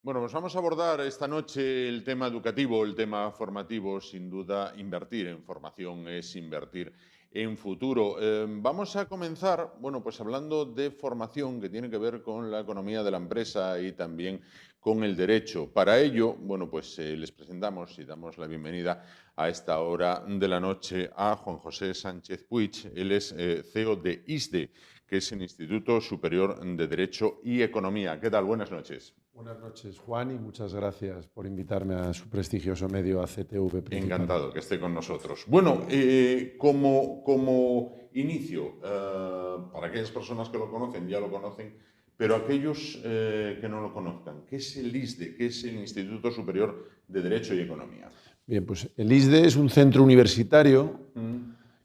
Bueno, pues vamos a abordar esta noche el tema educativo, el tema formativo. Sin duda, invertir en formación es invertir en futuro. Vamos a comenzar, bueno, pues hablando de formación que tiene que ver con la economía de la empresa y también con el derecho. Para ello, bueno, pues les presentamos y damos la bienvenida a esta hora de la noche a Juan José Sánchez Puig. Él es CEO de ISDE, que es el Instituto Superior de Derecho y Economía. ¿Qué tal? Buenas noches. Buenas noches, Juan, y muchas gracias por invitarme a su prestigioso medio ACTV principal. Encantado que esté con nosotros. Bueno, como inicio, para aquellas personas que lo conocen, ya lo conocen, pero aquellos que no lo conozcan, ¿qué es el ISDE? ¿Qué es el Instituto Superior de Derecho y Economía? Bien, pues el ISDE es un centro universitario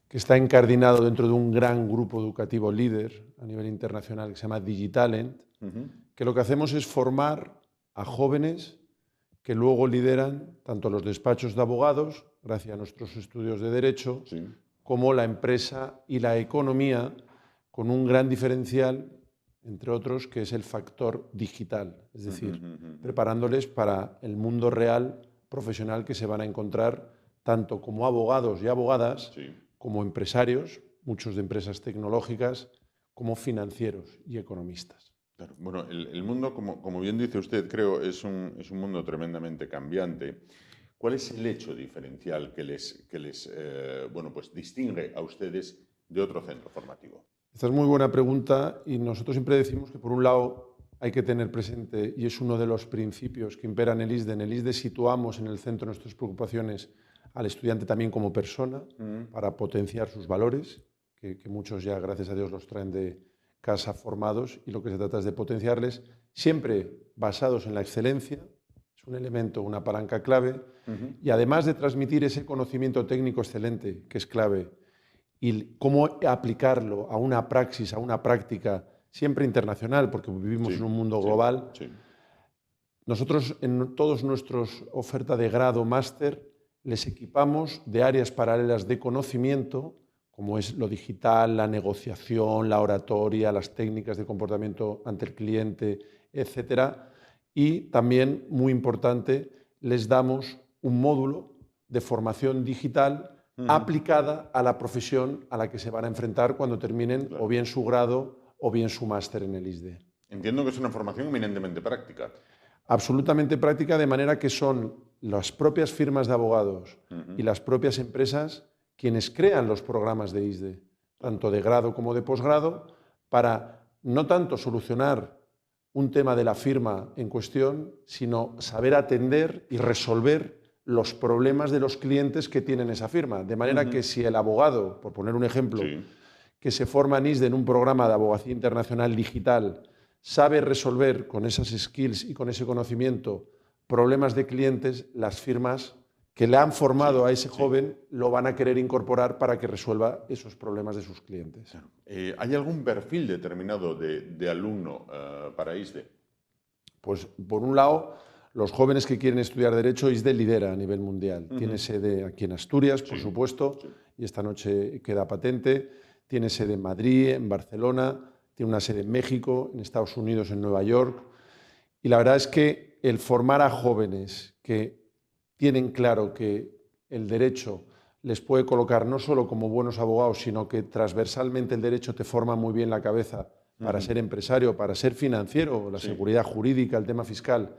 que está encardinado dentro de un gran grupo educativo líder a nivel internacional que se llama Digitalent, que lo que hacemos es formar a jóvenes que luego lideran tanto los despachos de abogados, gracias a nuestros estudios de Derecho, como la empresa y la economía, con un gran diferencial, entre otros, que es el factor digital, es decir, preparándoles para el mundo real profesional que se van a encontrar tanto como abogados y abogadas, como empresarios, muchos de empresas tecnológicas, como financieros y economistas. Claro. Bueno, el mundo, como bien dice usted, creo, es un mundo tremendamente cambiante. ¿Cuál es el hecho diferencial que les bueno, pues distingue a ustedes de otro centro formativo? Esta es muy buena pregunta y nosotros siempre decimos que, por un lado, hay que tener presente, y es uno de los principios que imperan en el ISDE. En el ISDE situamos en el centro de nuestras preocupaciones al estudiante también como persona, para potenciar sus valores, que muchos ya, gracias a Dios, los traen de casa formados, y lo que se trata es de potenciarles, siempre basados en la excelencia. Es un elemento, una palanca clave, y además de transmitir ese conocimiento técnico excelente, que es clave, y cómo aplicarlo a una praxis, a una práctica siempre internacional, porque vivimos en un mundo global. Nosotros, en todos nuestros oferta de grado, máster, les equipamos de áreas paralelas de conocimiento, como es lo digital, la negociación, la oratoria, las técnicas de comportamiento ante el cliente, etcétera. Y también, muy importante, les damos un módulo de formación digital aplicada a la profesión a la que se van a enfrentar cuando terminen o bien su grado o bien su máster en el ISDE. Entiendo que es una formación eminentemente práctica. Absolutamente práctica, de manera que son las propias firmas de abogados y las propias empresas quienes crean los programas de ISDE, tanto de grado como de posgrado, para no tanto solucionar un tema de la firma en cuestión, sino saber atender y resolver los problemas de los clientes que tienen esa firma. De manera que si el abogado, por poner un ejemplo, que se forma en ISDE en un programa de abogacía internacional digital, sabe resolver con esas skills y con ese conocimiento problemas de clientes, las firmas que le han formado a ese joven lo van a querer incorporar para que resuelva esos problemas de sus clientes. Claro. ¿Hay algún perfil determinado de alumno para ISDE? Pues, por un lado, los jóvenes que quieren estudiar Derecho, ISDE lidera a nivel mundial. Tiene sede aquí en Asturias, por supuesto, y esta noche queda patente. Tiene sede en Madrid, en Barcelona, tiene una sede en México, en Estados Unidos, en Nueva York. Y la verdad es que el formar a jóvenes que tienen claro que el derecho les puede colocar no solo como buenos abogados, sino que transversalmente el derecho te forma muy bien la cabeza para ser empresario, para ser financiero, la seguridad jurídica, el tema fiscal,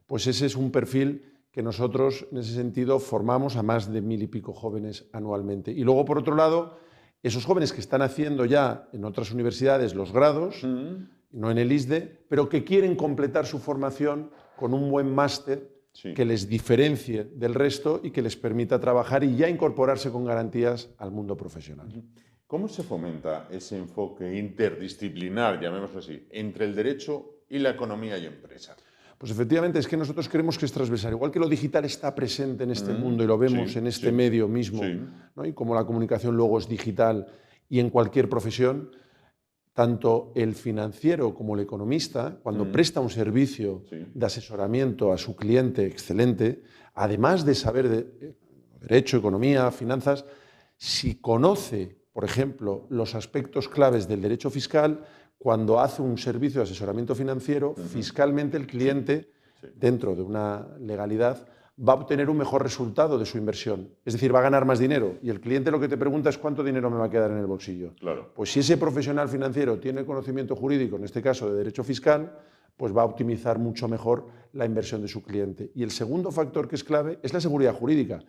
pues ese es un perfil que nosotros, en ese sentido, formamos a más de 1000 y pico jóvenes anualmente. Y luego, por otro lado, esos jóvenes que están haciendo ya en otras universidades los grados, no en el ISDE, pero que quieren completar su formación con un buen máster que les diferencie del resto y que les permita trabajar y ya incorporarse con garantías al mundo profesional. ¿Cómo se fomenta ese enfoque interdisciplinar, llamémoslo así, entre el derecho y la economía y empresa? Pues efectivamente, es que nosotros creemos que es transversal. Igual que lo digital está presente en este mundo y lo vemos en este medio mismo, ¿no? Y como la comunicación luego es digital y en cualquier profesión, tanto el financiero como el economista, cuando presta un servicio de asesoramiento a su cliente excelente, además de saber de derecho, economía, finanzas, si conoce, por ejemplo, los aspectos claves del derecho fiscal, cuando hace un servicio de asesoramiento financiero, fiscalmente el cliente dentro de una legalidad, va a obtener un mejor resultado de su inversión. Es decir, va a ganar más dinero. Y el cliente lo que te pregunta es cuánto dinero me va a quedar en el bolsillo. Claro. Pues si ese profesional financiero tiene conocimiento jurídico, en este caso de derecho fiscal, pues va a optimizar mucho mejor la inversión de su cliente. Y el segundo factor que es clave es la seguridad jurídica.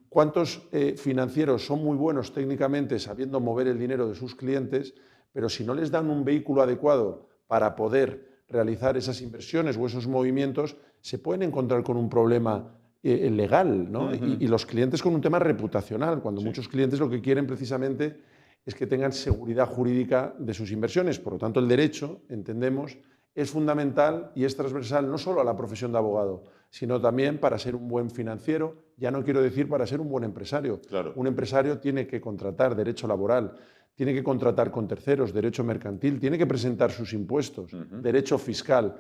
¿Cuántos financieros son muy buenos técnicamente sabiendo mover el dinero de sus clientes, pero si no les dan un vehículo adecuado para poder realizar esas inversiones o esos movimientos, se pueden encontrar con un problema legal, ¿no? Y los clientes con un tema reputacional, cuando muchos clientes lo que quieren precisamente es que tengan seguridad jurídica de sus inversiones. Por lo tanto, el derecho, entendemos, es fundamental y es transversal no solo a la profesión de abogado, sino también para ser un buen financiero, ya no quiero decir para ser un buen empresario. Claro. Un empresario tiene que contratar derecho laboral, tiene que contratar con terceros, derecho mercantil, tiene que presentar sus impuestos, derecho fiscal,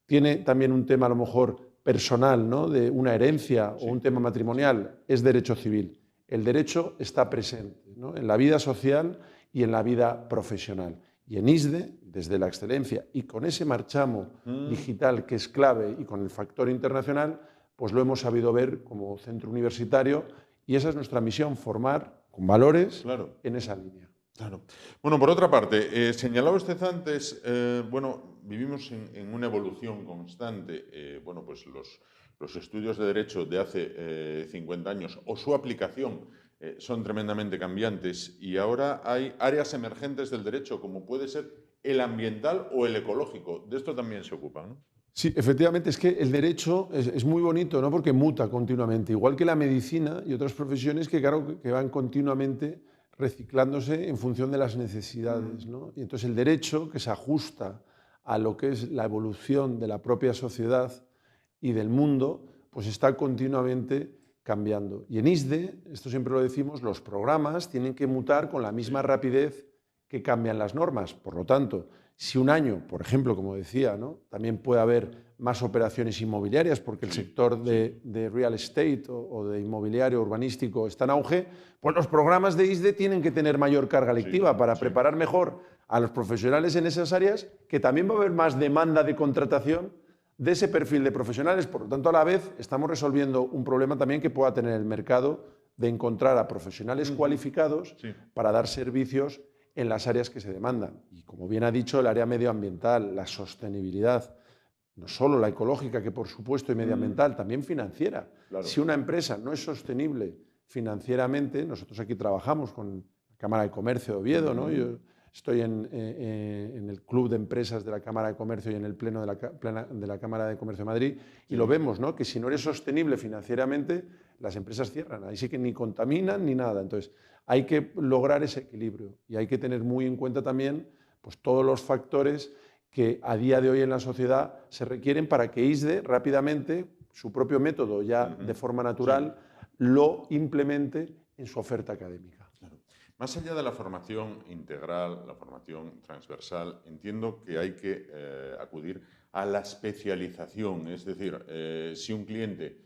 tiene también un tema a lo mejor personal, ¿no? De una herencia o un tema matrimonial, es derecho civil. El derecho está presente, ¿no? En la vida social y en la vida profesional. Y en ISDE, desde la excelencia y con ese marchamo digital que es clave y con el factor internacional, pues lo hemos sabido ver como centro universitario y esa es nuestra misión, formar con valores en esa línea. Claro. Bueno, por otra parte, señalaba usted antes, bueno, vivimos en una evolución constante. Bueno, pues los estudios de derecho de hace 50 años o su aplicación son tremendamente cambiantes y ahora hay áreas emergentes del derecho, como puede ser el ambiental o el ecológico. De esto también se ocupa, ¿no? Sí, efectivamente, es que el derecho es muy bonito, ¿no? Porque muta continuamente, igual que la medicina y otras profesiones que, claro, que van continuamente reciclándose en función de las necesidades, ¿no? Y entonces el derecho, que se ajusta a lo que es la evolución de la propia sociedad y del mundo, pues está continuamente cambiando. Y en ISDE, esto siempre lo decimos, los programas tienen que mutar con la misma rapidez que cambian las normas. Por lo tanto, si un año, por ejemplo, como decía, ¿no? También puede haber más operaciones inmobiliarias porque el sector de real estate o de inmobiliario urbanístico está en auge, pues los programas de ISDE tienen que tener mayor carga lectiva para preparar mejor a los profesionales en esas áreas, que también va a haber más demanda de contratación de ese perfil de profesionales. Por lo tanto, a la vez estamos resolviendo un problema también que pueda tener el mercado de encontrar a profesionales cualificados para dar servicios en las áreas que se demandan. Y como bien ha dicho, el área medioambiental, la sostenibilidad, no solo la ecológica, que por supuesto y medioambiental, también financiera. Claro. Si una empresa no es sostenible financieramente, nosotros aquí trabajamos con la Cámara de Comercio de Oviedo, ¿no? Yo estoy en el club de empresas de la Cámara de Comercio y en el pleno de la Cámara de Comercio de Madrid y lo vemos, ¿no? Que si no eres sostenible financieramente, las empresas cierran. Ahí sí que ni contaminan ni nada. Entonces, hay que lograr ese equilibrio y hay que tener muy en cuenta también pues, todos los factores que a día de hoy en la sociedad se requieren para que ISDE rápidamente, su propio método ya de forma natural, lo implemente en su oferta académica. Claro. Más allá de la formación integral, la formación transversal, entiendo que hay que acudir a la especialización. Es decir, si un cliente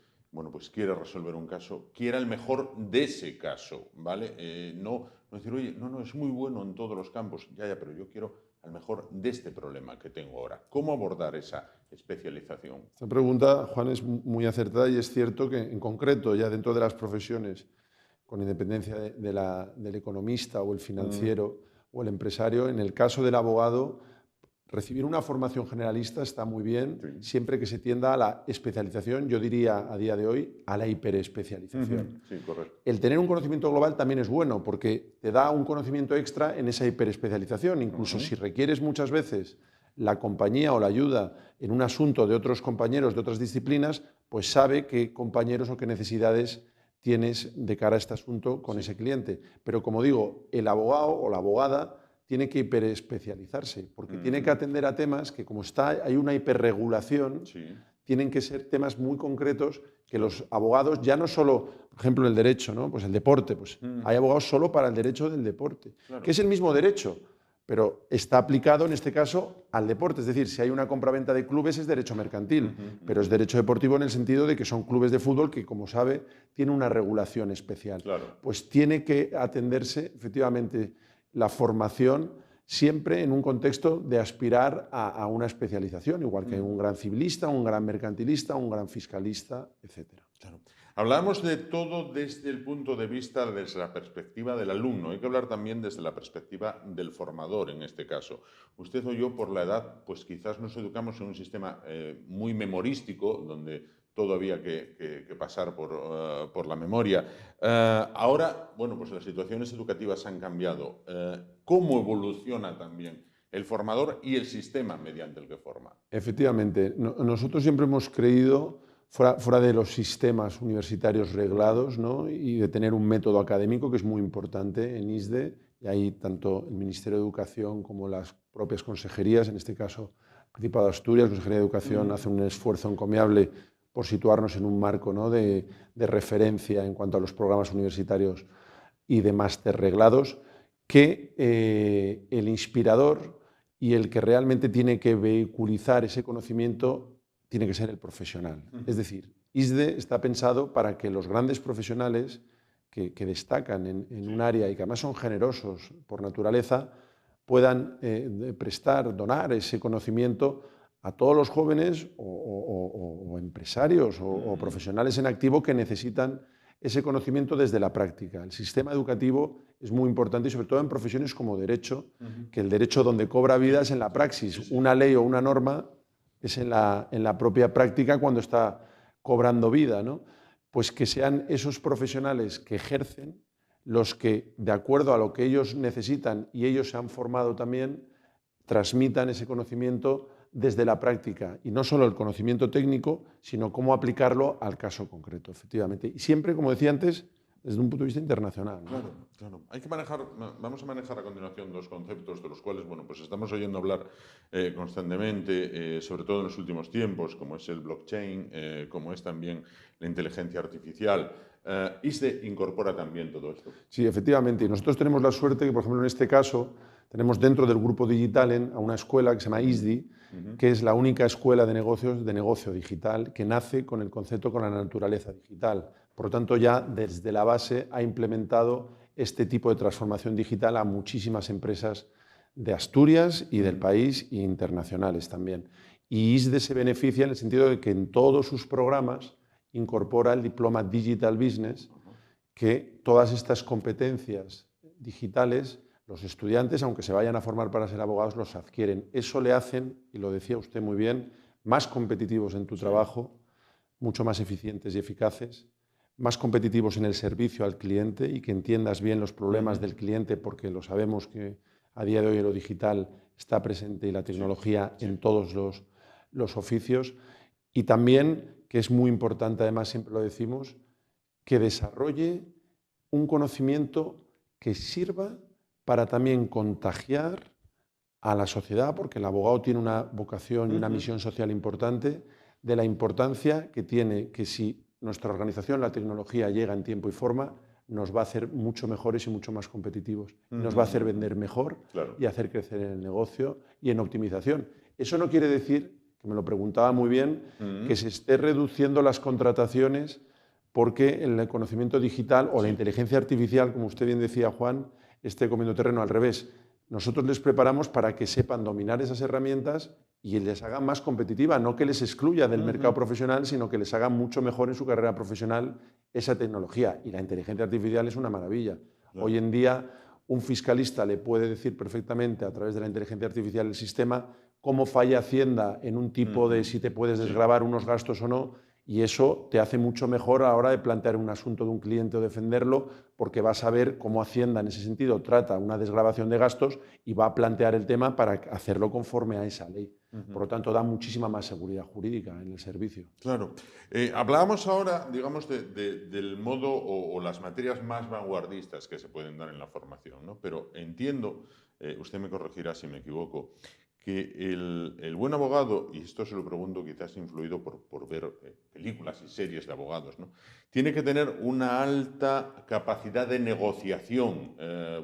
pues quiere resolver un caso, quiera el mejor de ese caso, ¿vale? No decir, oye, no, es muy bueno en todos los campos, ya, pero yo quiero al mejor de este problema que tengo ahora. ¿Cómo abordar esa especialización? Esta pregunta, Juan, es muy acertada y es cierto que en concreto, ya dentro de las profesiones, con independencia del economista o el financiero o el empresario, en el caso del abogado, recibir una formación generalista está muy bien, siempre que se tienda a la especialización, yo diría a día de hoy, a la hiperespecialización. Sí, correcto. El tener un conocimiento global también es bueno, porque te da un conocimiento extra en esa hiperespecialización. Incluso si requieres muchas veces la compañía o la ayuda en un asunto de otros compañeros de otras disciplinas, pues sabe qué compañeros o qué necesidades tienes de cara a este asunto con ese cliente. Pero como digo, el abogado o la abogada tiene que hiperespecializarse, porque tiene que atender a temas que, como hay una hiperregulación, tienen que ser temas muy concretos que los abogados, ya no solo, por ejemplo, el derecho, ¿no? Pues el deporte, pues hay abogados solo para el derecho del deporte, que es el mismo derecho, pero está aplicado en este caso al deporte. Es decir, si hay una compraventa de clubes es derecho mercantil, pero es derecho deportivo en el sentido de que son clubes de fútbol que, como sabe, tiene una regulación especial. Pues tiene que atenderse efectivamente la formación siempre en un contexto de aspirar a una especialización, igual que un gran civilista, un gran mercantilista, un gran fiscalista, etc. Claro. Hablábamos de todo desde el punto de vista, desde la perspectiva del alumno. Hay que hablar también desde la perspectiva del formador, en este caso. Usted o yo, por la edad, pues quizás nos educamos en un sistema muy memorístico, donde todo había que pasar por la memoria. Ahora, bueno, pues las situaciones educativas han cambiado. ¿Cómo evoluciona también el formador y el sistema mediante el que forma? Efectivamente, nosotros siempre hemos creído, fuera de los sistemas universitarios reglados, ¿no? Y de tener un método académico que es muy importante en ISDE, y ahí tanto el Ministerio de Educación como las propias consejerías, en este caso el Principado de Asturias, Consejería de Educación, hace un esfuerzo encomiable por situarnos en un marco, ¿no? de referencia en cuanto a los programas universitarios y de máster reglados, que el inspirador y el que realmente tiene que vehiculizar ese conocimiento tiene que ser el profesional. Es decir, ISDE está pensado para que los grandes profesionales que destacan en un área y que además son generosos por naturaleza, puedan donar ese conocimiento a todos los jóvenes o empresarios o profesionales en activo que necesitan ese conocimiento desde la práctica. El sistema educativo es muy importante y sobre todo en profesiones como derecho, que el derecho donde cobra vida es en la praxis. Una ley o una norma es en la propia práctica cuando está cobrando vida, ¿no? Pues que sean esos profesionales que ejercen los que, de acuerdo a lo que ellos necesitan y ellos se han formado también, transmitan ese conocimiento desde la práctica, y no solo el conocimiento técnico, sino cómo aplicarlo al caso concreto, efectivamente. Y siempre, como decía antes, desde un punto de vista internacional, ¿no? Claro, claro. Vamos a manejar a continuación dos conceptos de los cuales, bueno, pues estamos oyendo hablar constantemente, sobre todo en los últimos tiempos, como es el blockchain, como es también la inteligencia artificial. ISDE incorpora también todo esto. Sí, efectivamente. Y nosotros tenemos la suerte que, por ejemplo, en este caso, tenemos dentro del grupo Digitalen a una escuela que se llama ISDI, que es la única escuela de negocios de negocio digital que nace con el concepto con la naturaleza digital. Por lo tanto, ya desde la base ha implementado este tipo de transformación digital a muchísimas empresas de Asturias y del país e internacionales también. Y ISDE se beneficia en el sentido de que en todos sus programas incorpora el diploma Digital Business, que todas estas competencias digitales los estudiantes, aunque se vayan a formar para ser abogados, los adquieren. Eso le hacen, y lo decía usted muy bien, más competitivos en tu trabajo, mucho más eficientes y eficaces, más competitivos en el servicio al cliente y que entiendas bien los problemas del cliente, porque lo sabemos que a día de hoy lo digital está presente y la tecnología en todos los oficios. Y también, que es muy importante, además siempre lo decimos, que desarrolle un conocimiento que sirva para también contagiar a la sociedad, porque el abogado tiene una vocación y una misión social importante, de la importancia que tiene que si nuestra organización, la tecnología, llega en tiempo y forma, nos va a hacer mucho mejores y mucho más competitivos. Nos va a hacer vender mejor y hacer crecer en el negocio y en optimización. Eso no quiere decir, que me lo preguntaba muy bien, que se esté reduciendo las contrataciones porque el conocimiento digital o la inteligencia artificial, como usted bien decía, Juan, esté comiendo terreno. Al revés. Nosotros les preparamos para que sepan dominar esas herramientas y les hagan más competitiva, no que les excluya del mercado profesional, sino que les haga mucho mejor en su carrera profesional esa tecnología. Y la inteligencia artificial es una maravilla. Claro. Hoy en día un fiscalista le puede decir perfectamente a través de la inteligencia artificial el sistema cómo falla Hacienda en un tipo de si te puedes desgravar unos gastos o no, y eso te hace mucho mejor a la hora de plantear un asunto de un cliente o defenderlo, porque vas a ver cómo Hacienda en ese sentido trata una desgravación de gastos y va a plantear el tema para hacerlo conforme a esa ley. Por lo tanto, da muchísima más seguridad jurídica en el servicio. Claro. Hablábamos ahora, digamos, del modo o las materias más vanguardistas que se pueden dar en la formación, ¿no? Pero entiendo, usted me corregirá si me equivoco, que el buen abogado, y esto se lo pregunto quizás influido por ver películas y series de abogados, ¿no? Tiene que tener una alta capacidad de negociación,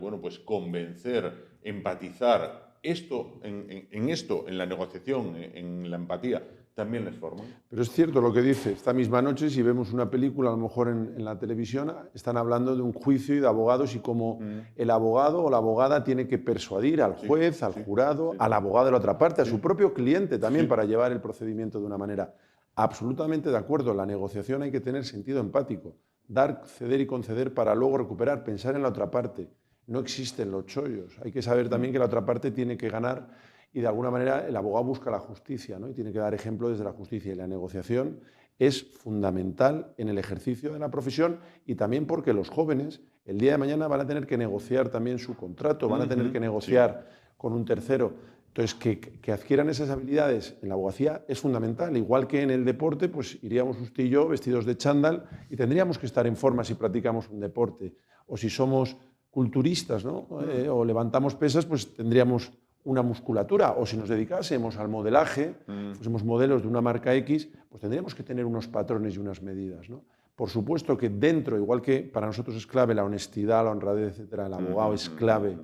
bueno, pues convencer, empatizar. En la negociación, en la empatía, ¿También les forman? Pero es cierto lo que dice. Esta misma noche, si vemos una película, a lo mejor en la televisión, están hablando de un juicio y de abogados y cómo el abogado o la abogada tiene que persuadir al juez, al jurado, al abogado de la otra parte, a su propio cliente también, para llevar el procedimiento de una manera. Absolutamente de acuerdo. En la negociación hay que tener sentido empático. Dar, ceder y conceder para luego recuperar, pensar en la otra parte. No existen los chollos. Hay que saber también que la otra parte tiene que ganar y de alguna manera el abogado busca la justicia, ¿no? Y tiene que dar ejemplo desde la justicia. Y la negociación es fundamental en el ejercicio de la profesión y también porque los jóvenes el día de mañana van a tener que negociar también su contrato, van a tener que negociar con un tercero. Entonces, que adquieran esas habilidades en la abogacía es fundamental. Igual que en el deporte, pues iríamos usted y yo vestidos de chándal y tendríamos que estar en forma si practicamos un deporte. O si somos culturistas, ¿no? O levantamos pesas, pues tendríamos una musculatura, o si nos dedicásemos al modelaje, fuésemos modelos de una marca X, pues tendríamos que tener unos patrones y unas medidas, ¿no? Por supuesto que dentro, igual que para nosotros es clave la honestidad, la honradez, etcétera, el abogado es clave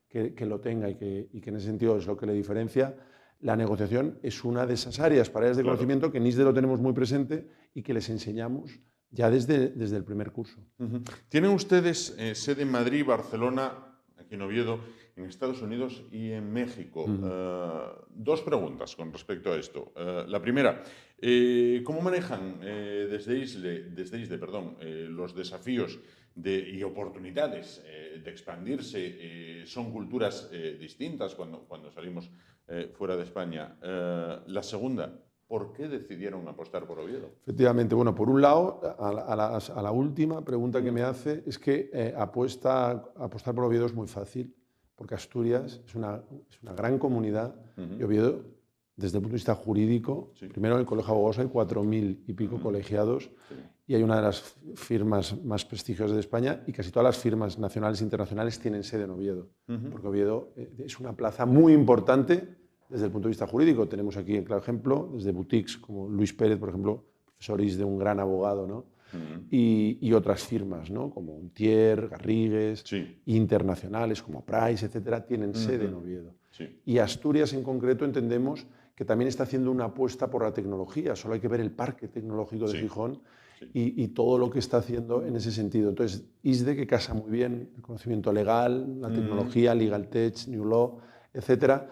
que lo tenga y que en ese sentido es lo que le diferencia. La negociación es una de esas áreas para áreas de conocimiento que en ISDE lo tenemos muy presente y que les enseñamos ya desde el primer curso. ¿Tienen ustedes sede en Madrid, Barcelona, aquí en Oviedo, en Estados Unidos y en México? Dos preguntas con respecto a esto. La primera, ¿cómo manejan desde ISDE, los desafíos y oportunidades de expandirse? ¿Son culturas distintas cuando salimos fuera de España? La segunda, ¿por qué decidieron apostar por Oviedo? Efectivamente, bueno, por un lado, a la última pregunta que me hace es que apostar por Oviedo es muy fácil, porque Asturias es una gran comunidad y Oviedo, desde el punto de vista jurídico, primero en el Colegio de Abogados hay 4.000 y pico colegiados y hay una de las firmas más prestigiosas de España y casi todas las firmas nacionales e internacionales tienen sede en Oviedo, porque Oviedo es una plaza muy importante desde el punto de vista jurídico. Tenemos aquí el claro ejemplo, desde boutiques como Luis Pérez, por ejemplo, profesor ISDE, un gran abogado, ¿no? Y otras firmas, ¿no? Como Untier, Garrigues, internacionales como Price, etcétera, tienen sede en Oviedo. Y Asturias en concreto entendemos que también está haciendo una apuesta por la tecnología. Solo hay que ver el parque tecnológico de Gijón y todo lo que está haciendo en ese sentido. Entonces, ISDE, que casa muy bien el conocimiento legal, la tecnología, Legal Tech, New Law, etcétera,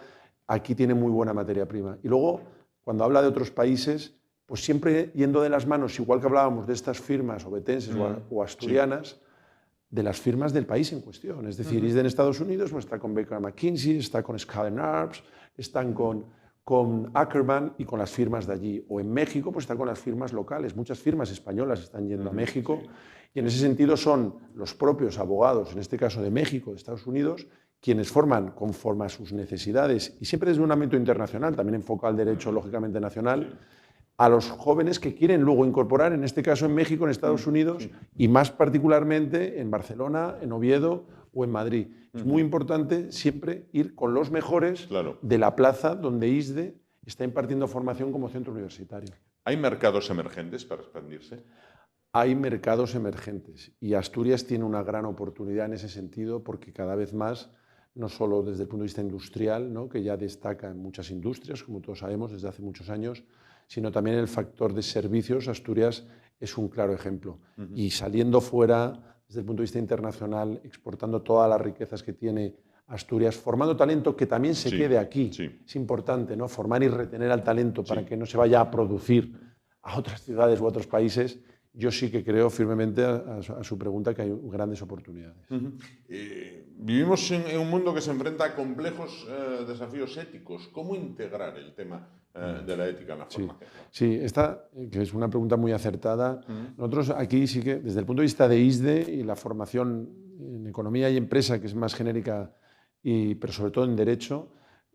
aquí tiene muy buena materia prima. Y luego, cuando habla de otros países, pues siempre yendo de las manos, igual que hablábamos de estas firmas obetenses o asturianas, de las firmas del país en cuestión. Es decir, ISDE en Estados Unidos pues está con Baker McKinsey, está con Skadden Arps, están con Ackerman y con las firmas de allí. O en México pues está con las firmas locales. Muchas firmas españolas están yendo a México y en ese sentido son los propios abogados, en este caso de México, de Estados Unidos, quienes forman conforme a sus necesidades y siempre desde un ámbito internacional, también enfocado al derecho lógicamente nacional, a los jóvenes que quieren luego incorporar, en este caso en México, en Estados Unidos y más particularmente en Barcelona, en Oviedo o en Madrid. Es muy importante siempre ir con los mejores de la plaza donde ISDE está impartiendo formación como centro universitario. ¿Hay mercados emergentes para expandirse? Hay mercados emergentes y Asturias tiene una gran oportunidad en ese sentido porque cada vez más, no solo desde el punto de vista industrial, ¿no? Que ya destaca en muchas industrias, como todos sabemos, desde hace muchos años, sino también el factor de servicios. Asturias es un claro ejemplo. Y saliendo fuera, desde el punto de vista internacional, exportando todas las riquezas que tiene Asturias, formando talento que también se quede aquí. Es importante, ¿no? Formar y retener al talento para que no se vaya a producir a otras ciudades u otros países. Yo sí que creo firmemente a su pregunta que hay grandes oportunidades. Vivimos en un mundo que se enfrenta a complejos desafíos éticos. ¿Cómo integrar el tema de la ética en la formación? Sí, esta que es una pregunta muy acertada. Nosotros aquí sí que, desde el punto de vista de ISDE y la formación en economía y empresa, que es más genérica, pero sobre todo en derecho,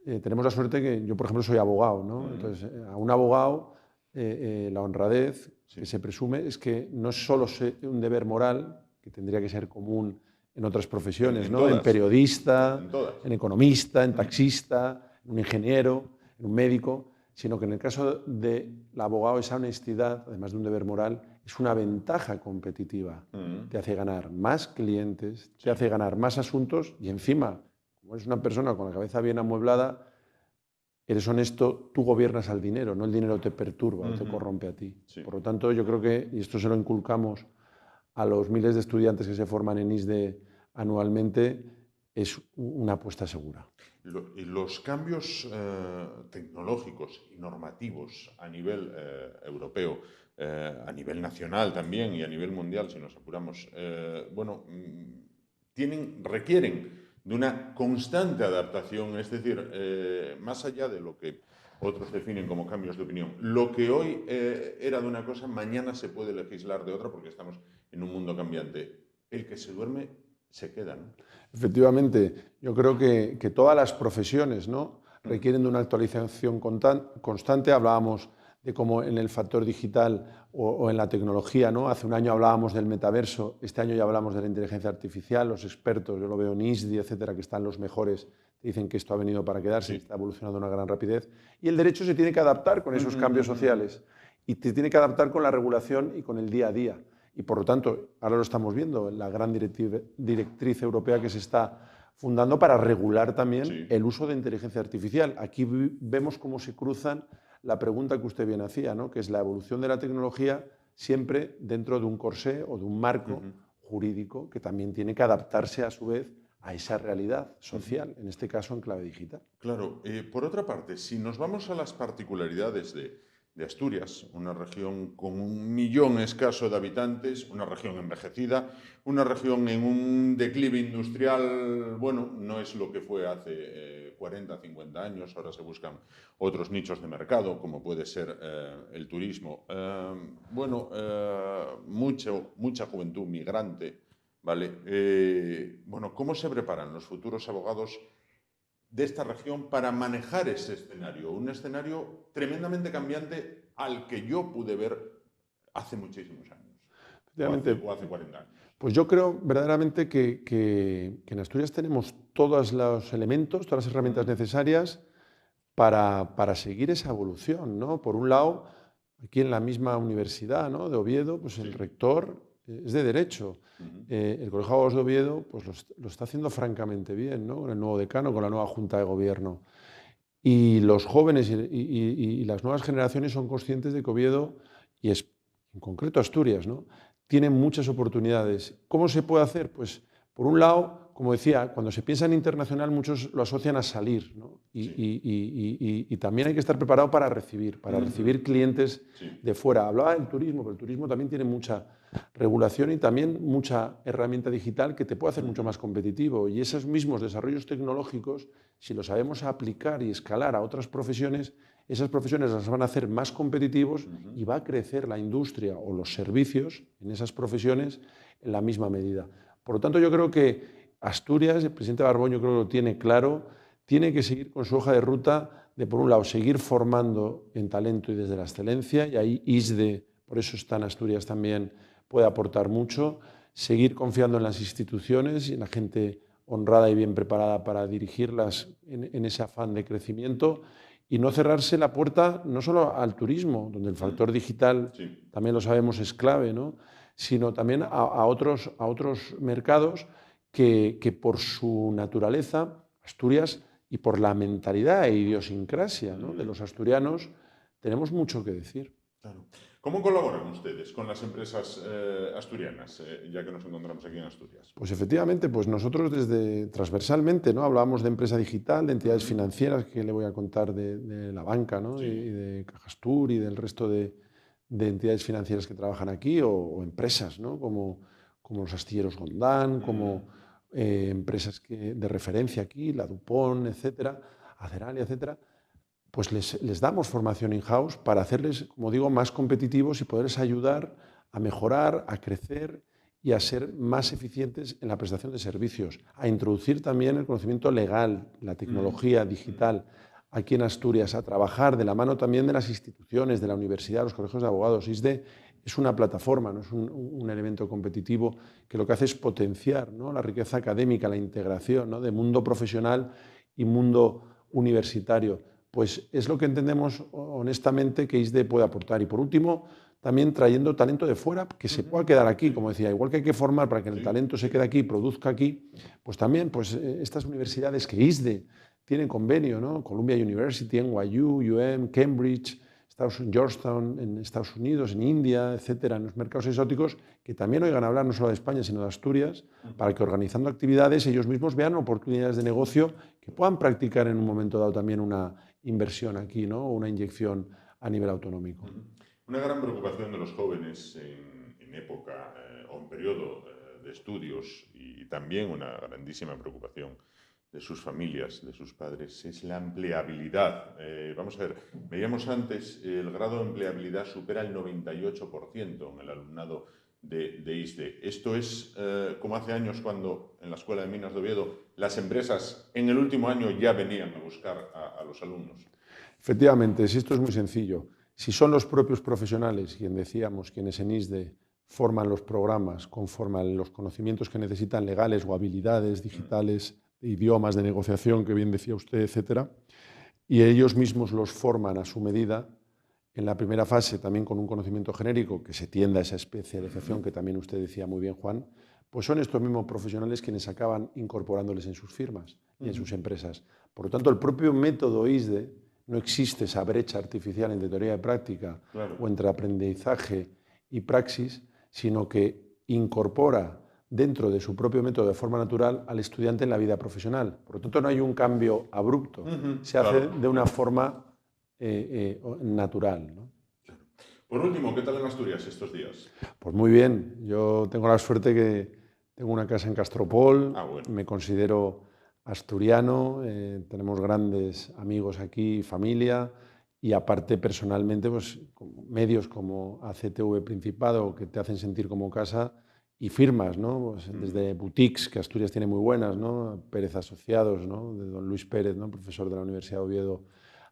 tenemos la suerte que yo, por ejemplo, soy abogado, ¿no? Entonces, a un abogado, la honradez que se presume es que no es solo un deber moral, que tendría que ser común en otras profesiones, ¿no? En periodista, en economista, en taxista, en un ingeniero, en un médico, sino que en el caso del abogado esa honestidad, además de un deber moral, es una ventaja competitiva. Te hace ganar más clientes, te hace ganar más asuntos y encima, como eres una persona con la cabeza bien amueblada, eres honesto, tú gobiernas al dinero, no el dinero te perturba o te corrompe a ti. Sí. Por lo tanto, yo creo que, y esto se lo inculcamos a los miles de estudiantes que se forman en ISDE anualmente, es una apuesta segura. Y los cambios tecnológicos y normativos a nivel europeo, a nivel nacional también y a nivel mundial, si nos apuramos, requieren de una constante adaptación, es decir, más allá de lo que otros definen como cambios de opinión. Lo que hoy era de una cosa, mañana se puede legislar de otra porque estamos en un mundo cambiante. El que se duerme se queda, ¿no? Efectivamente, yo creo que todas las profesiones, ¿no?, requieren de una actualización constante. Hablábamos de cómo en el factor digital o en la tecnología, ¿no? Hace un año hablábamos del metaverso, este año ya hablamos de la inteligencia artificial, los expertos, yo lo veo en ISDI, etcétera, que están los mejores, dicen que esto ha venido para quedarse, sí, está evolucionando a una gran rapidez. Y el derecho se tiene que adaptar con esos cambios sociales y se tiene que adaptar con la regulación y con el día a día. Y por lo tanto, ahora lo estamos viendo, la gran directriz europea que se está fundando para regular también, sí, el uso de inteligencia artificial. Aquí vemos cómo se cruzan la pregunta que usted bien hacía, ¿no?, que es la evolución de la tecnología siempre dentro de un corsé o de un marco jurídico que también tiene que adaptarse a su vez a esa realidad social, en este caso en clave digital. Claro, por otra parte, si nos vamos a las particularidades de Asturias, una región con 1 millón escaso de habitantes, una región envejecida, una región en un declive industrial, bueno, no es lo que fue hace 40, 50 años, ahora se buscan otros nichos de mercado, como puede ser el turismo. Mucha juventud migrante, ¿vale? ¿Cómo se preparan los futuros abogados de esta región para manejar ese escenario? Un escenario tremendamente cambiante al que yo pude ver hace muchísimos años, o hace 40 años. Pues yo creo verdaderamente que en Asturias tenemos todos los elementos, todas las herramientas necesarias para seguir esa evolución, ¿no? Por un lado, aquí en la misma universidad, ¿no?, de Oviedo, pues el rector es de Derecho. El Colegio de Abogados de Oviedo pues lo está haciendo francamente bien, ¿no?, con el nuevo decano, con la nueva Junta de Gobierno. Y los jóvenes y las nuevas generaciones son conscientes de que Oviedo, y es en concreto Asturias, ¿no?, tiene muchas oportunidades. ¿Cómo se puede hacer? Pues, por un lado, como decía, cuando se piensa en internacional muchos lo asocian a salir, ¿no? Y también hay que estar preparado para recibir clientes de fuera. Hablaba del turismo, pero el turismo también tiene mucha regulación y también mucha herramienta digital que te puede hacer mucho más competitivo. Y esos mismos desarrollos tecnológicos, si los sabemos aplicar y escalar a otras profesiones, esas profesiones las van a hacer más competitivos y va a crecer la industria o los servicios en esas profesiones en la misma medida. Por lo tanto, yo creo que Asturias, el presidente Barbón, yo creo que lo tiene claro, tiene que seguir con su hoja de ruta de, por un lado, seguir formando en talento y desde la excelencia, y ahí ISDE, por eso está en Asturias también, puede aportar mucho, seguir confiando en las instituciones y en la gente honrada y bien preparada para dirigirlas en ese afán de crecimiento, y no cerrarse la puerta no solo al turismo, donde el factor digital, también lo sabemos, es clave, ¿no?, sino también a otros mercados que por su naturaleza, Asturias, y por la mentalidad e idiosincrasia, ¿no?, de los asturianos, tenemos mucho que decir. Claro. ¿Cómo colaboran ustedes con las empresas asturianas, ya que nos encontramos aquí en Asturias? Pues efectivamente, pues nosotros transversalmente, ¿no?, hablábamos de empresa digital, de entidades financieras, que le voy a contar de la banca, ¿no?, y de Cajastur y del resto de entidades financieras que trabajan aquí, o empresas, ¿no?, como los astilleros Gondán, como empresas de referencia aquí, la Dupont, etcétera, Aceralia, etcétera. Pues les damos formación in-house para hacerles, como digo, más competitivos y poderles ayudar a mejorar, a crecer y a ser más eficientes en la prestación de servicios, a introducir también el conocimiento legal, la tecnología digital aquí en Asturias, a trabajar de la mano también de las instituciones, de la universidad, los colegios de abogados. ISDE es una plataforma, no es un elemento competitivo que lo que hace es potenciar, ¿no?, la riqueza académica, la integración, ¿no?, de mundo profesional y mundo universitario. Pues es lo que entendemos honestamente que ISDE puede aportar. Y por último, también trayendo talento de fuera que se pueda quedar aquí, como decía, igual que hay que formar para que el talento se quede aquí, produzca aquí, pues también pues estas universidades que ISDE tienen convenio, ¿no? Columbia University, NYU, Cambridge, Georgetown en Estados Unidos, en India, etcétera, en los mercados exóticos, que también oigan hablar no solo de España, sino de Asturias, para que organizando actividades ellos mismos vean oportunidades de negocio que puedan practicar en un momento dado también una inversión aquí, ¿no? O una inyección a nivel autonómico. Una gran preocupación de los jóvenes en época o en periodo de estudios, y también una grandísima preocupación de sus familias, de sus padres, es la empleabilidad. Vamos a ver, veíamos antes, el grado de empleabilidad supera el 98% en el alumnado de ISDE. Esto es como hace años cuando en la Escuela de Minas de Oviedo las empresas en el último año ya venían a buscar a los alumnos. Efectivamente, si esto es muy sencillo. Si son los propios profesionales, quienes en ISDE forman los programas conforme a los conocimientos que necesitan legales o habilidades digitales, de idiomas, de negociación, que bien decía usted, etcétera, y ellos mismos los forman a su medida, en la primera fase también con un conocimiento genérico que se tienda a esa especialización que también usted decía muy bien, Juan, pues son estos mismos profesionales quienes acaban incorporándoles en sus firmas y en sus empresas. Por lo tanto, el propio método ISDE, no existe esa brecha artificial entre teoría y práctica, claro, o entre aprendizaje y praxis, sino que incorpora dentro de su propio método de forma natural al estudiante en la vida profesional. Por lo tanto, no hay un cambio abrupto, se hace de una forma natural, ¿no? Por último, ¿qué tal en Asturias estos días? Pues muy bien, yo tengo la suerte que tengo una casa en Castropol, bueno, me considero asturiano, tenemos grandes amigos aquí, familia, y aparte personalmente, pues medios como ACTV Principado, que te hacen sentir como casa, y firmas, ¿no? Pues desde boutiques, que Asturias tiene muy buenas, ¿no? Pérez Asociados, ¿no? De don Luis Pérez, ¿no? Profesor de la Universidad de Oviedo,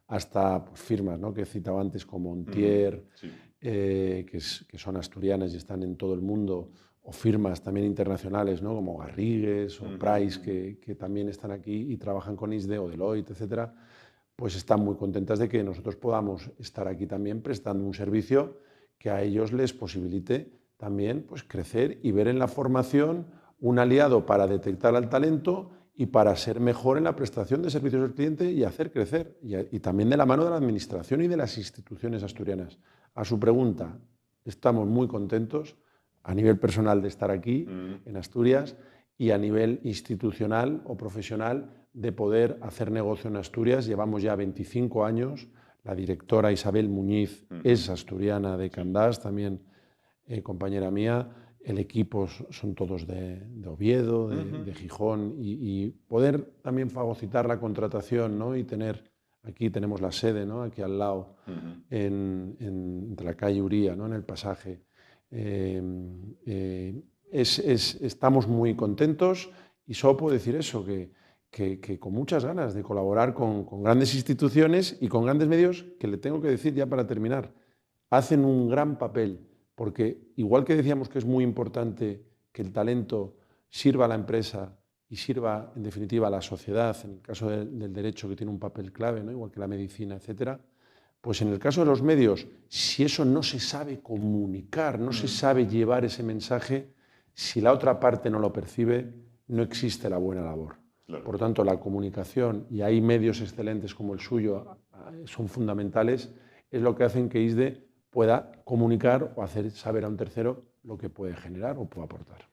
hasta pues, firmas, ¿no? Que he citado antes como Montier, sí, que son asturianas y están en todo el mundo, o firmas también internacionales, ¿no? Como Garrigues o Price, que también están aquí y trabajan con ISDE o Deloitte, etcétera, pues están muy contentas de que nosotros podamos estar aquí también prestando un servicio que a ellos les posibilite también pues, crecer y ver en la formación un aliado para detectar al talento y para ser mejor en la prestación de servicios al cliente y hacer crecer, y también de la mano de la administración y de las instituciones asturianas. A su pregunta, estamos muy contentos a nivel personal de estar aquí, en Asturias, y a nivel institucional o profesional de poder hacer negocio en Asturias. Llevamos ya 25 años, la directora Isabel Muñiz es asturiana de Candás, también compañera mía, el equipo son todos de Oviedo, de Gijón, y poder también fagocitar la contratación, ¿no? Y tener, aquí tenemos la sede, ¿no? Aquí al lado, entre la calle Uría, ¿no? En el pasaje. Estamos muy contentos y solo puedo decir eso, que con muchas ganas de colaborar con grandes instituciones y con grandes medios que le tengo que decir ya para terminar, hacen un gran papel, porque igual que decíamos que es muy importante que el talento sirva a la empresa y sirva en definitiva a la sociedad, en el caso del derecho que tiene un papel clave, ¿no? Igual que la medicina, etcétera, pues en el caso de los medios, si eso no se sabe comunicar, no se sabe llevar ese mensaje, si la otra parte no lo percibe, no existe la buena labor. Claro. Por lo tanto, la comunicación, y hay medios excelentes como el suyo, son fundamentales, es lo que hacen que ISDE pueda comunicar o hacer saber a un tercero lo que puede generar o puede aportar.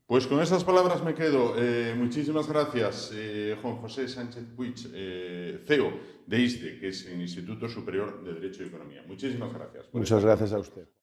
Pues con esas palabras me quedo. Muchísimas gracias, Juan José Sánchez Puig, CEO de ISDE, que es el Instituto Superior de Derecho y Economía. Muchísimas gracias. Muchas gracias a usted.